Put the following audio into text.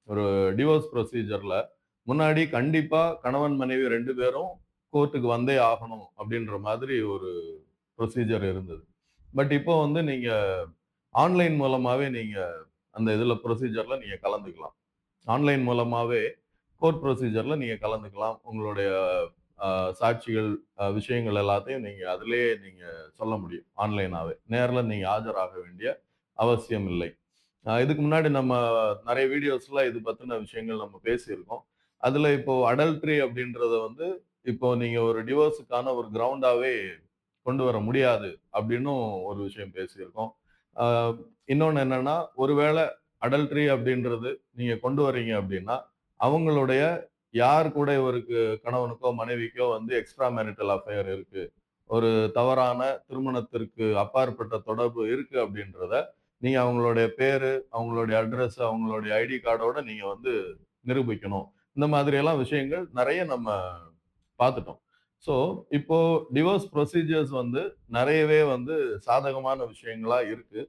ஒரு டிவோர்ஸ் ப்ரொசீஜர்ல முன்னாடி கண்டிப்பா கணவன், மனைவி 2 பேரும் கோர்ட்டுக்கு வந்தே ஆகணும் அப்படின்ற மாதிரி ஒரு ப்ரொசீஜர் இருந்தது. பட் இப்போ வந்து நீங்க ஆன்லைன் மூலமாவே நீங்க அந்த இதுல ப்ரொசீஜர்ல நீங்க கலந்துக்கலாம். ஆன்லைன் மூலமாவே கோர்ட் ப்ரொசீஜர்ல நீங்க கலந்துக்கலாம். உங்களுடைய அ சாட்சிகள், விஷயங்கள் எல்லாத்தையும் நீங்க அதிலேயே நீங்க சொல்ல முடியும். ஆன்லைனாவே. நேர்ல நீங்க ஆஜராக வேண்டிய அவசியம் இல்லை. இதுக்கு முன்னாடி நம்ம நெறைய வீடியோஸ்ல இது பத்தின விஷயங்கள் நம்ம பேசியிருக்கோம். அதுல இப்போ அடல்ட்ரி அப்படின்றத வந்து, இப்போ நீங்க ஒரு டிவோர்ஸுக்கான ஒரு கிரவுண்டாவே கொண்டு வர முடியாது அப்படின்னும் ஒரு விஷயம் பேசியிருக்கோம். அ இன்னொன்னு என்னன்னா, ஒருவேள அடல்ட்ரி அப்படின்றது நீங்க கொண்டு வரீங்க அப்படின்னா, அவங்களுடைய யார் கூட இவருக்கு கணவனுக்கோ, மனைவிக்கோ வந்து எக்ஸ்ட்ரா மேரிட்டல் அஃபேர் இருக்கு. ஒரு தவறான திருமணத்திற்கு அப்பாற்பட்ட தொடர்பு இருக்கு அப்படின்றத, நீங்க அவங்களுடைய பேரு, அவங்களுடைய அட்ரஸ், அவங்களுடைய ஐடி கார்டோட நீங்க வந்து நிரூபிக்கணும். இந்த மாதிரியெல்லாம் விஷயங்கள் நெறைய நம்ம பார்த்துட்டோம். ஸோ, இப்போ டிவோர்ஸ் ப்ரொசீஜர்ஸ் வந்து நெறையவே வந்து சாதகமான விஷயங்களா இருக்கு.